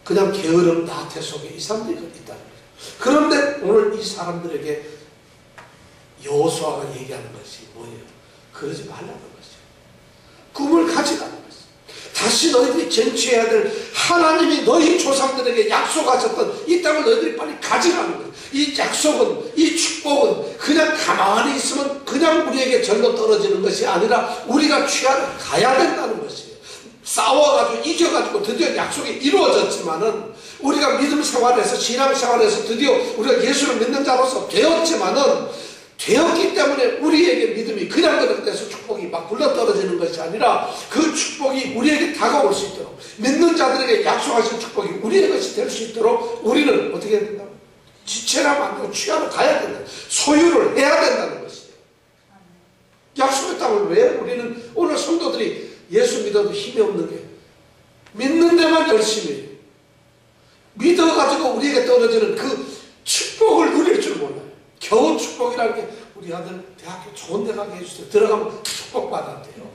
그냥 게으름 나태 속에 이 사람들이 있다는 거죠. 그런데 오늘 이 사람들에게 여호수아가 얘기하는 것이 뭐예요? 그러지 말라는 것이죠. 꿈을 가지라는 것이죠. 다시 너희들이 쟁취해야 될, 하나님이 너희 조상들에게 약속하셨던 이 땅을 너희들이 빨리 가지라는 거예요. 이 약속은, 이 축복은 그냥 가만히 있으면 그냥 우리에게 절로 떨어지는 것이 아니라 우리가 취하러 가야 된다는 것이에요. 싸워가지고 이겨가지고 드디어 약속이 이루어졌지만은, 우리가 믿음 생활에서, 신앙 생활에서 드디어 우리가 예수를 믿는 자로서 되었지만은, 되었기 때문에 우리에게 믿음이 그냥 그렇게 해서 축복이 막 굴러떨어지는 것이 아니라 그 축복이 우리에게 다가올 수 있도록, 믿는 자들에게 약속하신 축복이 우리의 것이 될 수 있도록 우리는 어떻게 해야 된다? 지체라면 안 되고 취하러 가야 된다. 소유를 해야 된다는 것이에요. 약속의 땅을 왜 우리는, 오늘 성도들이 예수 믿어도 힘이 없는 게 믿는 데만 열심히 해요. 믿어가지고 우리에게 떨어지는 그 축복을 누릴 줄 몰라요. 겨우 축복이라는 게, 우리 아들 대학교 좋은 데 가게 해주세요. 들어가면 축복받았대요.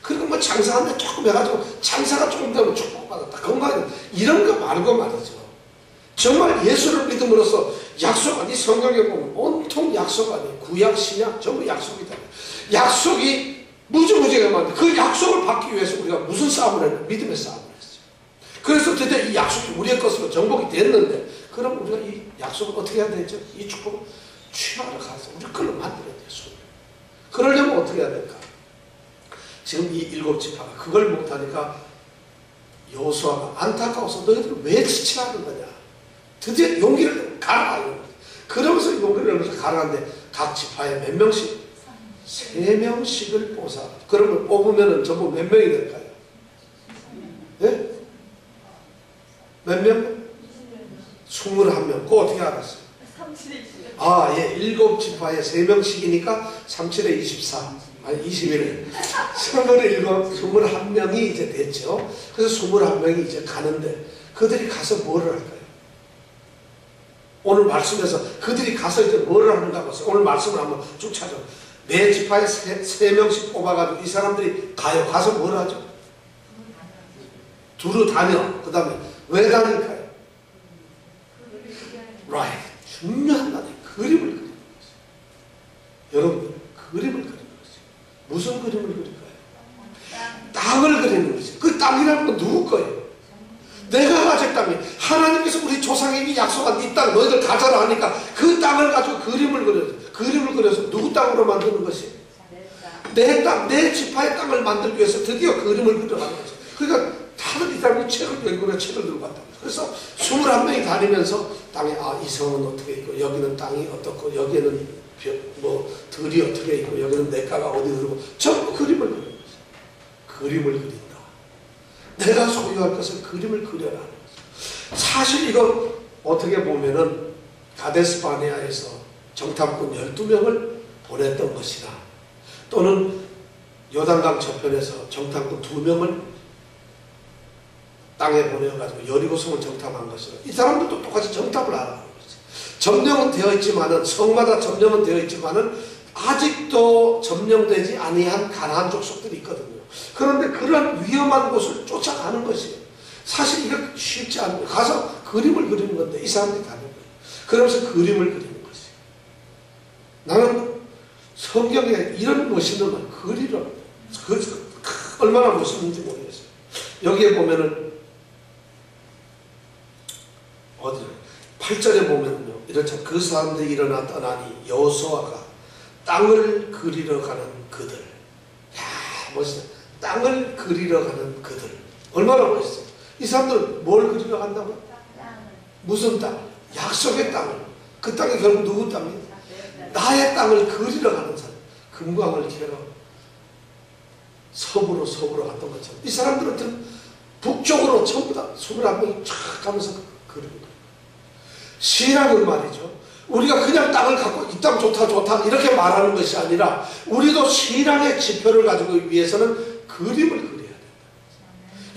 그리고 뭐 장사하는데 조금 해가지고 장사가 조금 되면 축복받았다. 건강, 이런 거 말고 말이죠. 정말 예수를 믿음으로써 약속, 이 성경에 보면 온통 약속 아니에요. 구약, 신약 전부 약속이다. 약속이 무지무지하게 많은데 그 약속을 받기 위해서 우리가 무슨 싸움을 했냐? 믿음의 싸움을 했어요. 그래서 드디어 이 약속이 우리의 것으로 정복이 됐는데, 그럼 우리가 이 약속을 어떻게 해야 되죠? 이 축복을 취하러 가서 우리 걸로 만들어야 돼요. 그러려면 어떻게 해야 될까? 지금 이 일곱 지파가 그걸 못하니까 여호수아가 안타까워서 너희들 왜 지체하는 거냐? 드디어 용기를 가라. 그러면서 용기를 내면서 가라는데, 각 지파에 몇 명씩? 3명씩을 뽑아. 그러면 뽑으면 전부 몇 명이 될까요? 네? 몇 명? 21명. 그거 어떻게 알았어요? 아, 예. 7지파에 3명씩이니까 37에 24. 아니, 21에. 21명이 이제 됐죠. 그래서 21명이 이제 가는데, 그들이 가서 뭐를 할까요? 오늘 말씀에서 그들이 가서 이제 뭐를 하는가 보세요. 오늘 말씀을 한번 쭉 찾아. 매 지파에 3명씩 뽑아가지고 이 사람들이 가요. 가서 뭘 하죠? 두루 다녀. 그 다음에 왜 다닐까요? Right. 중요한 단어. 그림을 그리는 것이에요. 여러분들, 그림을 그리는 것이에요. 무슨 그림을 그릴까요? 땅을 그리는 것이에요. 그 땅이라는 건 누구 거예요? 내가 가질 땅이, 하나님께서 우리 조상에게 약속한 이 땅 너희들 가져라 하니까 그 땅을 가지고 그림을 그려요. 그림을 그려서 누구 땅으로 만드는 것이에요? 내 땅, 내 지파의 땅을 만들기 위해서 드디어 그림을 그려가는 거죠. 그러니까 다들 이 사람이 책을 읽고 책을 들고 갔다. 그래서 21명이 다니면서 땅에, 이 성은 어떻게 있고, 여기는 땅이 어떻고, 여기에는 뭐 들이 어떻게 있고, 여기는 냇가가 어디 흐르고, 전부 그림을 그리는 거죠. 그림을 그린다. 내가 소유할 것을 그림을 그려라. 사실 이거 어떻게 보면은 가데스 바네아에서 정탐꾼 12명을 보냈던 것이나 또는 요단강 저편에서 정탐꾼 2명을 땅에 보내가지고 여리고성을 정탐한 것이나 이 사람들도 똑같이 정탐을 하라는 거지. 점령은 되어 있지만은 성마다 점령은 되어 있지만은 아직도 점령되지 아니한 가나안 족속들이 있거든요. 그런데 그런 위험한 곳을 쫓아가는 것이에요. 사실 이거 쉽지 않아요. 가서 그림을 그리는 건데 이 사람들이 가는 거예요. 그러면서 그림을 그리는 것이에요. 나는 성경에 이런 멋있는 걸 그리려 얼마나 멋있는지 모르겠어요. 여기에 보면은 어디 8절에 보면요 이렇죠. 그 사람들이 일어나 떠나니 여호수아가 땅을 그리러 가는 그들. 야 멋있다. 땅을 그리러 가는 그들. 얼마나 멋있어요. 이 사람들은 뭘 그리러 간다고요? 무슨 땅? 약속의 땅을. 그 땅이 결국 누구 땅이에요? 나의 땅을 그리러 가는 사람. 금광을 캐러 서부로 갔던 것처럼 이 사람들은 북쪽으로 전부 다 21명이 쫙 가면서 그리는 거예요. 신앙은 말이죠. 우리가 그냥 땅을 갖고 이 땅 좋다 이렇게 말하는 것이 아니라 우리도 신앙의 지표를 가지고 위해서는 그림을 그려야 된다.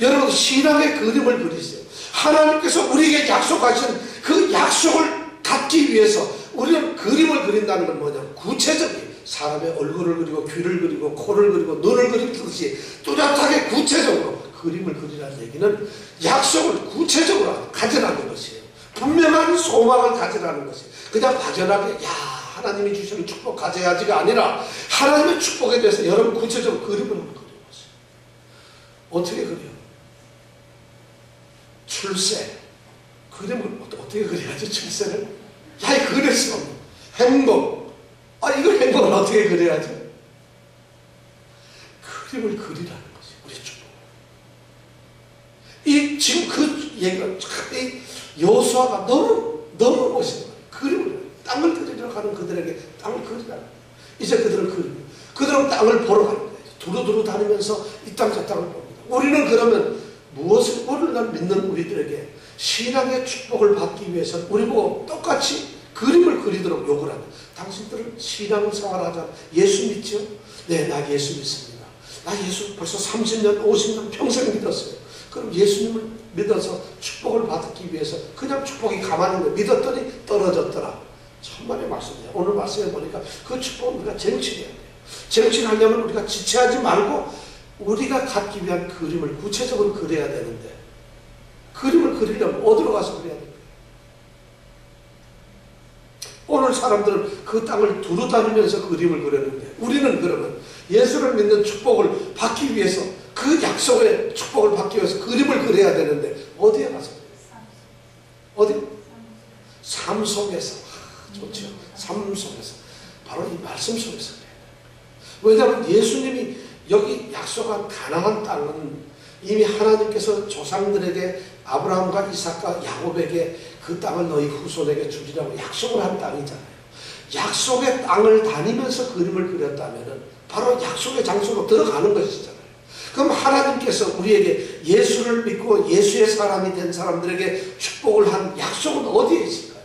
여러분 신앙의 그림을 그리세요. 하나님께서 우리에게 약속하신 그 약속을 갖기 위해서 우리는 그림을 그린다는 건 뭐냐면 구체적인 사람의 얼굴을 그리고 귀를 그리고 코를 그리고 눈을 그리듯이 뚜렷하게 구체적으로 그림을 그리라는 얘기는 약속을 구체적으로 가져라는 것이에요. 분명한 소망을 가지라는 것이에요. 그냥 막연하게 야 하나님이 주시는 축복 가져야지가 아니라 하나님의 축복에 대해서 여러분 구체적으로 그림을 한번 그리는 것이에요. 어떻게 그려요? 출세 그림을 어떻게 그려야지 출세를? 야 이 그릴 수 없는 행복 이걸 행복을 어떻게 그려야지? 그림을 그리라는 것이 우리 축복. 이 지금 그 얘기가 이 여호수아가 너무 멋있는 거예요. 그림을 땅을 그리러 가는 그들에게 땅을 그리라는 거예요. 이제 그들은 땅을 보러 가는 거예요. 두루두루 다니면서 이 땅 저 땅을 봅니다. 우리는 그러면 무엇을 오늘날 믿는 우리들에게 신앙의 축복을 받기 위해서는 우리 보고 똑같이 그림을 그리도록 요구를 합니다. 당신들은 신앙을 생활하자. 예수 믿죠? 네, 나 예수 믿습니다. 나 예수 벌써 30년, 50년 평생 믿었어요. 그럼 예수님을 믿어서 축복을 받기 위해서 그냥 축복이 가만히 있는 믿었더니 떨어졌더라. 천만의 말씀이에요. 오늘 말씀에 보니까 그 축복은 우리가 쟁취해야 돼요. 쟁취하려면 우리가 지체하지 말고 우리가 갖기 위한 그림을 구체적으로 그려야 되는데 그림을 그리려면 어디로 가서 그려야 됩니까? 오늘 사람들은 그 땅을 두루 다니면서 그림을 그렸는데 우리는 그러면 예수를 믿는 축복을 받기 위해서 그 약속의 축복을 받기 위해서 그림을 그려야 되는데 어디에 가서 어디? 삶 속에서. 좋죠. 삶 속에서. 바로 이 말씀 속에서 그래야 돼요. 왜냐하면 예수님이 여기 약속한 가나안 땅은 이미 하나님께서 조상들에게 아브라함과 이삭과 야곱에게 그 땅을 너희 후손에게 주리라고 약속을 한 땅이잖아요. 약속의 땅을 다니면서 그림을 그렸다면 바로 약속의 장소로 들어가는 것이잖아요. 그럼 하나님께서 우리에게 예수를 믿고 예수의 사람이 된 사람들에게 축복을 한 약속은 어디에 있을까요?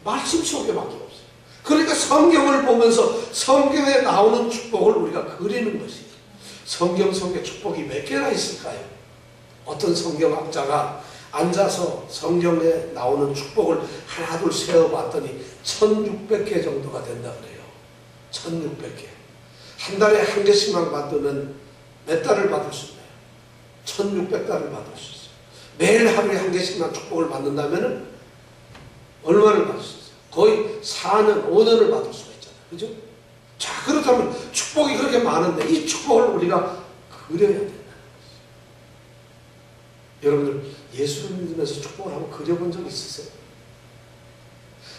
말씀 속에밖에 없어요. 그러니까 성경을 보면서 성경에 나오는 축복을 우리가 그리는 것이죠. 성경 속에 축복이 몇 개나 있을까요? 어떤 성경학자가 앉아서 성경에 나오는 축복을 하나 둘 세어봤더니 1600개 정도가 된다 그래요. 1600개. 한 달에 한 개씩만 받으면 몇 달을 받을 수 있나요? 1600달을 받을 수 있어요. 매일 하루에 한 개씩만 축복을 받는다면 얼마를 받을 수 있어요? 거의 4년, 5년을 받을 수가 있잖아요. 그죠? 자, 그렇다면 축복이 그렇게 많은데 이 축복을 우리가 그려야 된다는 거죠. 여러분들 예수를 믿으면서 축복을 한번 그려본 적 있으세요?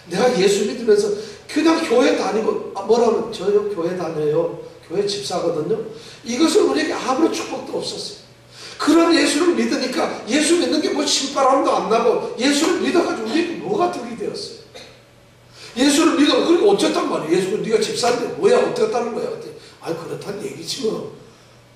내가 예수 믿으면서 그냥 교회 다니고 뭐라면 저요 교회 다녀요. 교회 집사거든요. 이것은 우리에게 아무런 축복도 없었어요. 그런 예수를 믿으니까 예수 믿는 게 뭐 신바람도 안 나고 예수를 믿어가지고 우리에게 뭐가 득이 되었어요. 예수를 믿어. 그러니까 어쨌단 말이에요. 예수는 네가 집사인데 뭐야 어떻다는 거야. 아니 그렇다는 얘기지 뭐.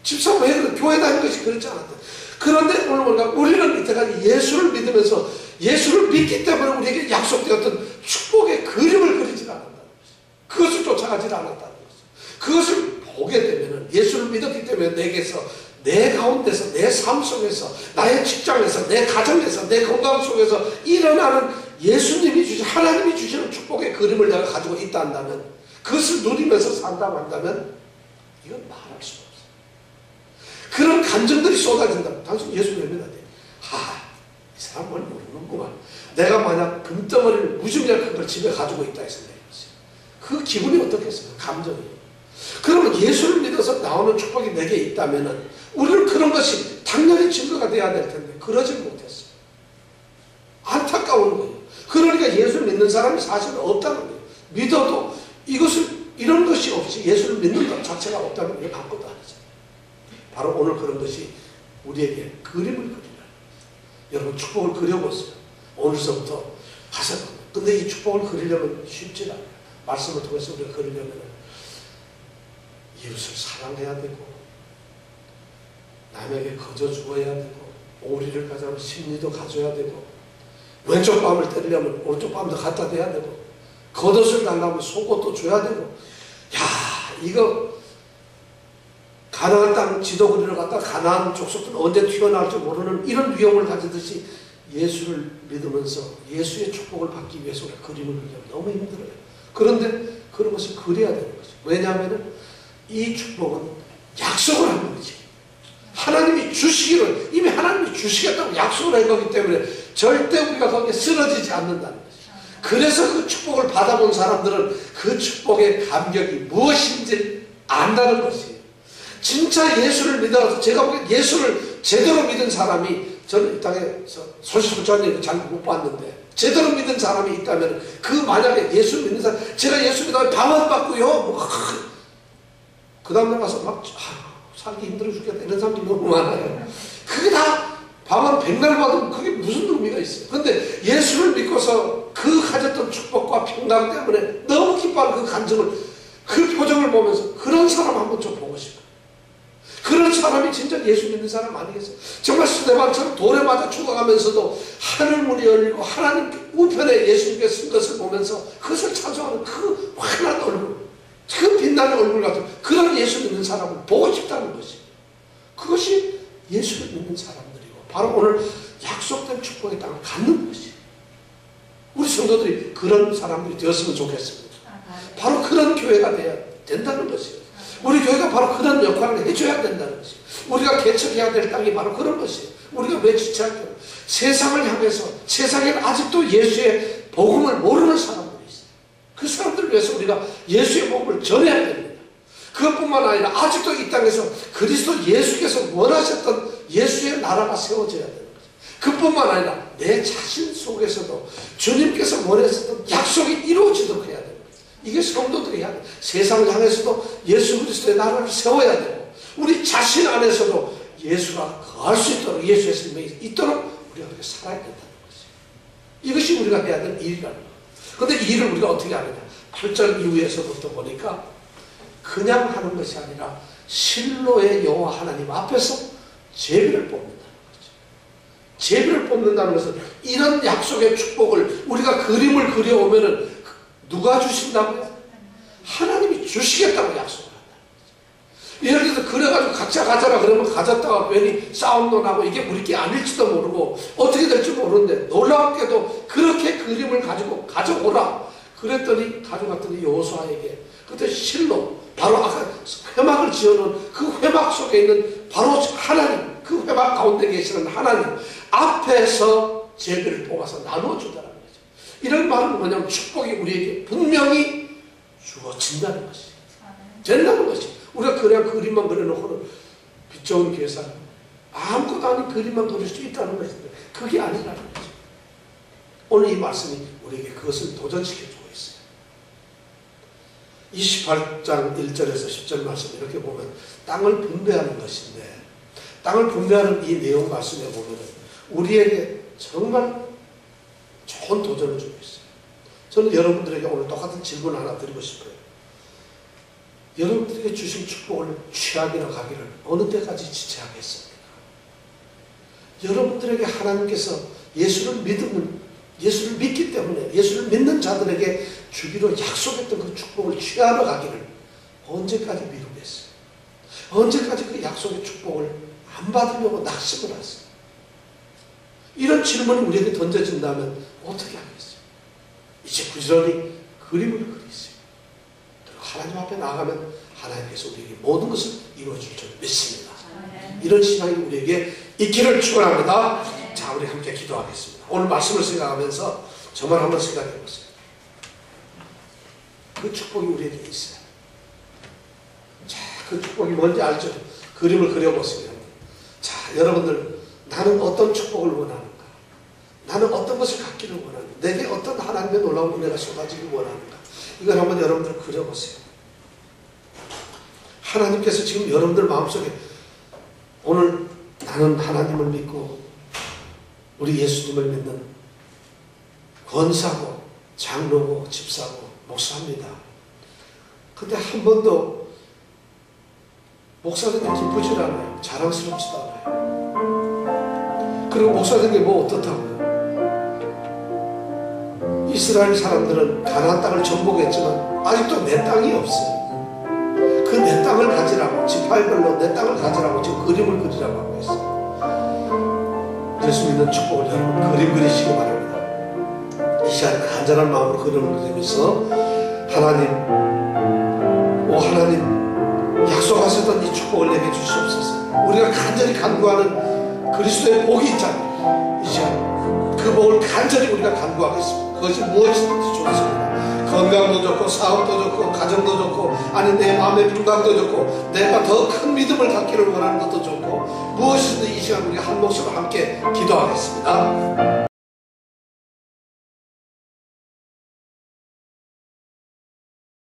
집사 왜 그래? 교회 다니는 것이 그렇지 않았대. 그런데 오늘 우리가 우리는 이때까지 예수를 믿으면서 예수를 믿기 때문에 우리에게 약속되었던 축복의 그림을 그리지 않았다는 것이죠. 그것을 쫓아가지 않았다는 것이죠. 그것을 보게 되면 예수를 믿었기 때문에 내게서 내 가운데서 내 삶 속에서 나의 직장에서 내 가정에서 내 건강 속에서 일어나는 예수님이 주신 하나님이 주시는 축복의 그림을 내가 가지고 있다 한다면 그것을 누리면서 산다고 한다면 이건 말할 수가 없어요. 그런 감정들이 쏟아진다면 당신 예수 믿으면 안 돼. 이 사람 뭘 모르는구만. 내가 만약 금덩어리를 무지무지하게 큰 걸 집에 가지고 있다 해서 그 기분이 어떻겠어요? 감정이. 그러면 예수를 믿어서 나오는 축복이 내게 있다면 우리는 그런 것이 당연히 증거가 돼야 될 텐데 그러지 못했어요. 안타까운 거예요. 그러니까 예수를 믿는 사람이 사실은 없다는 거예요. 믿어도 이런 것이 없이 예수를 믿는 것 자체가 없다면 이게 아무것도 아니죠. 바로 오늘 그런 것이 우리에게 그림을 그리라. 여러분 축복을 그려보세요. 오늘서부터 하세요. 근데 이 축복을 그리려면 쉽지 않아요. 말씀을 통해서 우리가 그리려면 이웃을 사랑해야 되고 남에게 거저 주어야 되고 오리를 가져가면 심리도 가져야 되고 왼쪽 뺨을 때리려면 오른쪽 뺨도 갖다 대야 되고 겉옷을 달라면 속옷도 줘야 되고 이거 가나안 땅 지도 그리러 갔다 가나안 족속은 언제 튀어나올지 모르는 이런 위험을 가지듯이 예수를 믿으면서 예수의 축복을 받기 위해서 우리가 그림을 그리려면 너무 힘들어요. 그런데 그런 것을 그려야 되는 거죠. 왜냐하면 이 축복은 약속을 하는 거지. 하나님이 주시기를 이미 하나님이 주시겠다고 약속을 한 거기 때문에 절대 우리가 거기에 쓰러지지 않는다는 거죠. 그래서 그 축복을 받아본 사람들은 그 축복의 감격이 무엇인지 안다는 것이에요. 진짜 예수를 믿어서 제가 보기엔 예수를 제대로 믿은 사람이 저는 이 땅에서 소식소자님 잘 못 봤는데 제대로 믿은 사람이 있다면 그 만약에 예수 믿는 사람 제가 예수 믿으면 방언 받고요 그 다음날 가서 막 살기 힘들어 죽겠다 이런 사람들이 너무 많아요. 그게 다 방언 백날 받으면 그게 무슨 의미가 있어요. 그런데 예수를 믿고서 그 가졌던 축복과 평강 때문에 너무 기뻐하는 그 감정을 그 표정을 보면서 그런 사람 한번 좀 보고 싶어요. 그런 사람이 진짜 예수 믿는 사람 아니겠어요? 정말 스데반처럼 돌에 맞아 죽어가면서도 하늘문이 열리고 하나님 우편에 예수님께서 쓴 것을 보면서 그것을 찬송하는 그 환한 얼굴, 그 빛나는 얼굴 같은 그런 예수 믿는 사람을 보고 싶다는 것이에요. 그것이 예수를 믿는 사람들이고 바로 오늘 약속된 축복의 땅을 갖는 것이에요. 우리 성도들이 그런 사람들이 되었으면 좋겠습니다. 바로 그런 교회가 돼야 된다는 것이에요. 우리 교회가 바로 그런 역할을 해줘야 된다는 것이에요. 우리가 개척해야 될 땅이 바로 그런 것이에요. 우리가 왜 지체할까요? 세상을 향해서 세상에는 아직도 예수의 복음을 모르는 사람들이 있어요. 그 사람들을 위해서 우리가 예수의 복음을 전해야 됩니다. 그것뿐만 아니라 아직도 이 땅에서 그리스도 예수께서 원하셨던 예수의 나라가 세워져야 되는 거죠. 그뿐만 아니라 내 자신 속에서도 주님께서 원하셨던 약속이 이루어지도록 해야 됩니다. 이게 성도들이 해야 돼요. 세상을 향해서도 예수 그리스도의 나라를 세워야 되고 우리 자신 안에서도 예수가 거할 수 있도록 예수의 생명이 있도록 우리가 그렇게 살아야 된다는 것이에요. 이것이 우리가 해야 될 일이라는 거예요. 그런데 이 일을 우리가 어떻게 하느냐 8절 이후에서부터 보니까 그냥 하는 것이 아니라 실로의 여호와 하나님 앞에서 제비를 뽑는다는 거죠. 제비를 뽑는다는 것은 이런 약속의 축복을 우리가 그림을 그려오면은 누가 주신다고요? 하나님이 주시겠다고 약속을 한다. 예를 들어서 그래가지고 각자 가져라 그러면 가졌다가 괜히 싸움도 나고 이게 우리 게 아닐지도 모르고 어떻게 될지 모르는데 놀랍게도 그렇게 그림을 가지고 가져오라 그랬더니 가져갔더니 여호수아에게 그때 실로 바로 아까 회막을 지어놓은 그 회막 속에 있는 바로 하나님 그 회막 가운데 계시는 하나님 앞에서 제비를 뽑아서 나누어주더라. 이런 말은 뭐냐면 축복이 우리에게 분명히 주어진다는 것이 된다는 것이 우리가 그냥 그림만 그려놓고는 빛 좋은 계산 아무것도 아닌 그림만 그릴 수 있다는 것인데 그게 아니라는 거죠. 오늘 이 말씀이 우리에게 그것을 도전시켜주고 있어요. 28장 1절에서 10절 말씀 이렇게 보면 땅을 분배하는 것인데 땅을 분배하는 이 내용 말씀에 보면 우리에게 정말 좋은 도전을 주고 있어요. 저는 여러분들에게 오늘 똑같은 질문 하나 드리고 싶어요. 여러분들에게 주신 축복을 취하기나 가기를 어느 때까지 지체하겠습니까? 여러분들에게 하나님께서 예수를 믿기 때문에 예수를 믿는 자들에게 주기로 약속했던 그 축복을 취하러 가기를 언제까지 미루겠어요? 언제까지 그 약속의 축복을 안 받으려고 낙심을 하세요? 이런 질문이 우리에게 던져진다면 어떻게 하겠어요? 이제 부지런히 그림을 그리세요. 그리고 하나님 앞에 나가면 하나님께서 우리에게 모든 것을 이루어줄 줄 믿습니다. 이런 신앙이 우리에게 있기를 축원합니다. 자, 우리 함께 기도하겠습니다. 오늘 말씀을 생각하면서 정말 한번 생각해 보세요. 그 축복이 우리에게 있어요. 자, 그 축복이 뭔지 알죠? 그림을 그려보세요. 자, 여러분들, 나는 어떤 축복을 원하는가? 나는 어떤 것을 갖기를 원하는가? 내게 어떤 하나님의 놀라운 은혜가 쏟아지길 원하는가? 이걸 한번 여러분들 그려보세요. 하나님께서 지금 여러분들 마음속에 오늘 나는 하나님을 믿고 우리 예수님을 믿는 권사고 장로고 집사고 목사입니다. 근데 한 번도 목사된 게 기쁘지 않아요. 자랑스럽지도 않아요. 그리고 목사된 게 뭐 어떻다고요? 이스라엘 사람들은 가나안 땅을 정복했지만 아직도 내 땅이 없어요. 그 내 땅을 가지라고, 지파별로 내 땅을 가지라고 지금 그림을 그리라고 하고 있어요. 예수 믿는 축복을 여러분 그림 그리시기 바랍니다. 이 시간 간절한 마음으로 그림을 그리면서 하나님, 오 하나님, 약속하셨던 이 축복을 내게 주시옵소서. 우리가 간절히 간구하는 그리스도의 복이 있잖아요. 이 시간 그 복을 간절히 우리가 간구하겠습니다. 그것이 무엇이든지 좋습니다. 건강도 좋고 사업도 좋고 가정도 좋고 아니 내 마음의 평강도 좋고 내가 더 큰 믿음을 갖기를 원하는 것도 좋고 무엇이든지 이 시간 우리가 한 목소리로 함께 기도하겠습니다.